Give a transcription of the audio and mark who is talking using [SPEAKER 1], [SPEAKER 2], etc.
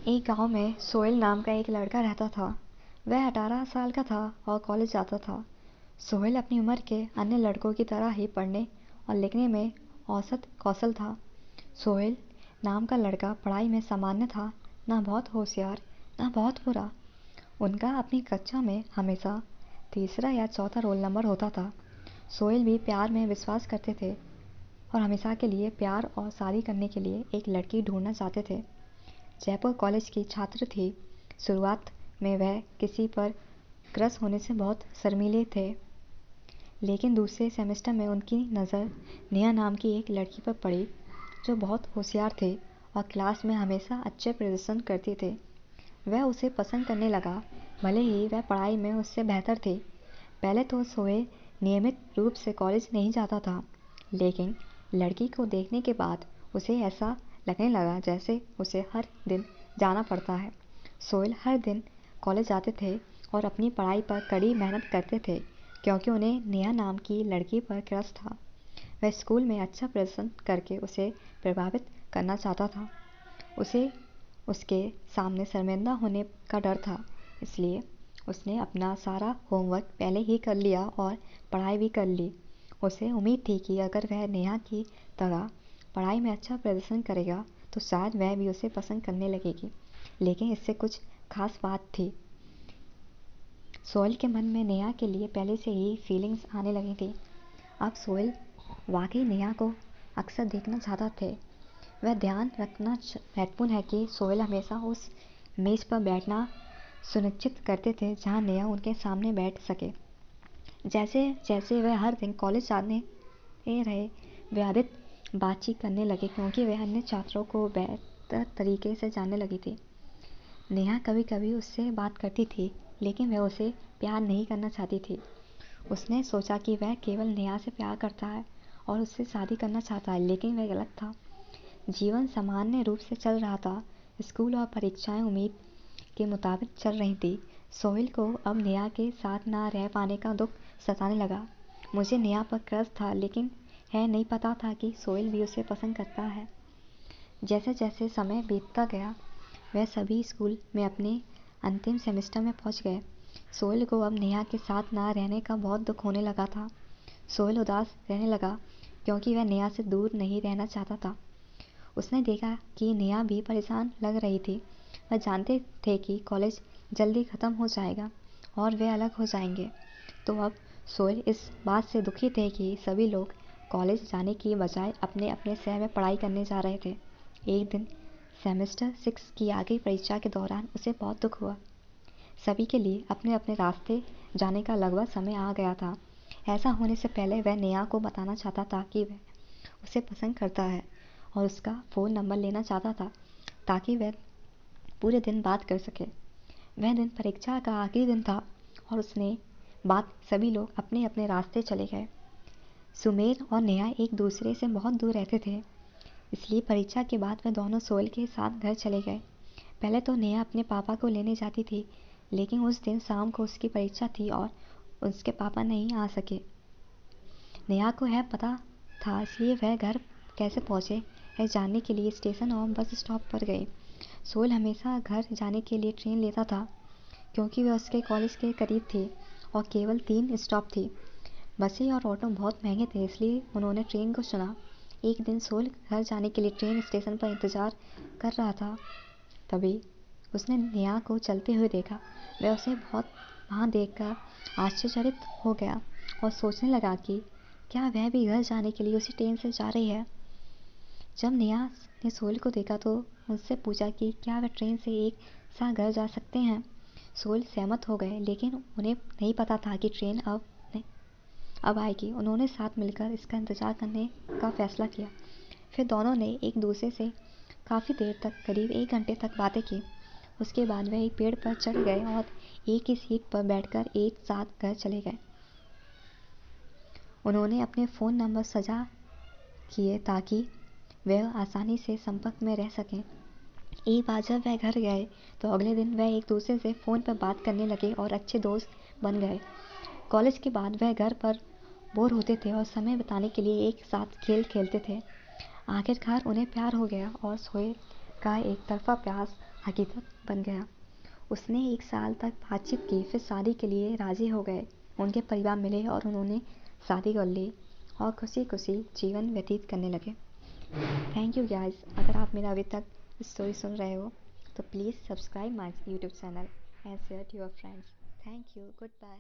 [SPEAKER 1] एक गांव में सोहेल नाम का एक लड़का रहता था। वह 18 साल का था और कॉलेज जाता था। सोहेल अपनी उम्र के अन्य लड़कों की तरह ही पढ़ने और लिखने में औसत कौशल था। सोहेल नाम का लड़का पढ़ाई में सामान्य था, ना बहुत होशियार ना बहुत बुरा। उनका अपनी कक्षा में हमेशा तीसरा या चौथा रोल नंबर होता था। सोहेल भी प्यार में विश्वास करते थे और हमेशा के लिए प्यार और शादी करने के लिए एक लड़की ढूंढना चाहते थे। जयपुर कॉलेज की छात्र थी। शुरुआत में वह किसी पर क्रश होने से बहुत शर्मीले थे, लेकिन दूसरे सेमेस्टर में उनकी नज़र नेहा नाम की एक लड़की पर पड़ी जो बहुत होशियार थी और क्लास में हमेशा अच्छे प्रदर्शन करती थी। वह उसे पसंद करने लगा, भले ही वह पढ़ाई में उससे बेहतर थी। पहले तो सोहेल नियमित रूप से कॉलेज नहीं जाता था, लेकिन लड़की को देखने के बाद उसे ऐसा लगने लगा जैसे उसे हर दिन जाना पड़ता है। सोहेल हर दिन कॉलेज जाते थे और अपनी पढ़ाई पर कड़ी मेहनत करते थे, क्योंकि उन्हें नेहा नाम की लड़की पर क्रश था। वह स्कूल में अच्छा प्रदर्शन करके उसे प्रभावित करना चाहता था। उसे उसके सामने शर्मिंदा होने का डर था, इसलिए उसने अपना सारा होमवर्क पहले ही कर लिया और पढ़ाई भी कर ली। उसे उम्मीद थी कि अगर वह नेहा की तरह पढ़ाई में अच्छा प्रदर्शन करेगा तो शायद वह भी उसे पसंद करने लगेगी, लेकिन इससे कुछ खास बात थी। सोहेल के मन में नेहा के लिए पहले से ही फीलिंग्स आने लगी थी। अब सोहेल वाकई नेहा को अक्सर देखना चाहता थे। वह ध्यान रखना महत्वपूर्ण है कि सोहेल हमेशा उस मेज पर बैठना सुनिश्चित करते थे जहां नेहा उनके सामने बैठ सके। जैसे जैसे वह हर दिन कॉलेज जाने रहे, वे अधिक बातचीत करने लगे, क्योंकि वह अन्य छात्रों को बेहतर तरीके से जानने लगी थी। नेहा कभी कभी उससे बात करती थी, लेकिन वह उसे प्यार नहीं करना चाहती थी। उसने सोचा कि वह केवल नेहा से प्यार करता है और उससे शादी करना चाहता है, लेकिन वह गलत था। जीवन सामान्य रूप से चल रहा था। स्कूल और परीक्षाएं उम्मीद के मुताबिक चल रही थी। सोहेल को अब नेहा के साथ ना रह पाने का दुख सताने लगा। मुझे नेहा पर क्रश था, लेकिन है नहीं पता था कि सोहेल भी उसे पसंद करता है। जैसे जैसे समय बीतता गया, वह सभी स्कूल में अपने अंतिम सेमेस्टर में पहुंच गए। सोहेल को अब नेहा के साथ ना रहने का बहुत दुख होने लगा था। सोहेल उदास रहने लगा, क्योंकि वह नेहा से दूर नहीं रहना चाहता था। उसने देखा कि नेहा भी परेशान लग रही थी। वह जानते थे कि कॉलेज जल्दी ख़त्म हो जाएगा और वे अलग हो जाएंगे। तो अब सोहेल इस बात से दुखी थे कि सभी लोग कॉलेज जाने की बजाय अपने अपने शहर में पढ़ाई करने जा रहे थे। एक दिन सेमेस्टर 6 की आखिरी परीक्षा के दौरान उसे बहुत दुख हुआ। सभी के लिए अपने अपने रास्ते जाने का लगभग समय आ गया था। ऐसा होने से पहले वह नेहा को बताना चाहता था कि वह उसे पसंद करता है और उसका फ़ोन नंबर लेना चाहता था, ताकि वह पूरे दिन बात कर सके। वह दिन परीक्षा का आखिरी दिन था और उसने बाद सभी लोग अपने अपने रास्ते चले गए। सुमेर और नेहा एक दूसरे से बहुत दूर रहते थे, इसलिए परीक्षा के बाद वह दोनों सोहेल के साथ घर चले गए। पहले तो नेहा अपने पापा को लेने जाती थी, लेकिन उस दिन शाम को उसकी परीक्षा थी और उसके पापा नहीं आ सके। नेहा को यह पता था, इसलिए वह घर कैसे पहुंचे यह जानने के लिए स्टेशन और बस स्टॉप पर गई। सोहेल हमेशा घर जाने के लिए ट्रेन लेता था, क्योंकि वह उसके कॉलेज के करीब थी और केवल 3 स्टॉप थी। बसें और ऑटो बहुत महंगे थे, इसलिए उन्होंने ट्रेन को चुना। एक दिन सोहेल घर जाने के लिए ट्रेन स्टेशन पर इंतजार कर रहा था। तभी उसने नेहा को चलते हुए देखा। वह उसे बहुत वहाँ देखकर आश्चर्यचकित हो गया और सोचने लगा कि क्या वह भी घर जाने के लिए उसी ट्रेन से जा रही है। जब नेहा ने सोहेल को देखा तो उससे पूछा कि क्या वह ट्रेन से एक साथ घर जा सकते हैं। सोहेल सहमत हो गए, लेकिन उन्हें नहीं पता था कि ट्रेन अब आएगी। उन्होंने साथ मिलकर इसका इंतजार करने का फैसला किया। फिर दोनों ने एक दूसरे से काफ़ी देर तक, करीब 1 घंटे तक बातें की। उसके बाद वह एक पेड़ पर चढ़ गए और एक ही सीट पर बैठकर एक साथ घर चले गए। उन्होंने अपने फ़ोन नंबर साझा किए ताकि वह आसानी से संपर्क में रह सकें। एक बार जब वह घर गए तो अगले दिन वह एक दूसरे से फ़ोन पर बात करने लगे और अच्छे दोस्त बन गए। कॉलेज के बाद वह घर पर बोर होते थे और समय बिताने के लिए एक साथ खेल खेलते थे। आखिरकार उन्हें प्यार हो गया और सोहेल का एक तरफा प्यार हकीकत बन गया। उसने 1 साल तक बातचीत की, फिर शादी के लिए राजी हो गए। उनके परिवार मिले और उन्होंने शादी कर ली और खुशी खुशी जीवन व्यतीत करने लगे। Thank you guys. अगर आप मेरा अभी तक स्टोरी सुन रहे हो तो please subscribe my YouTube channel and share to your friends. Thank you. Good bye.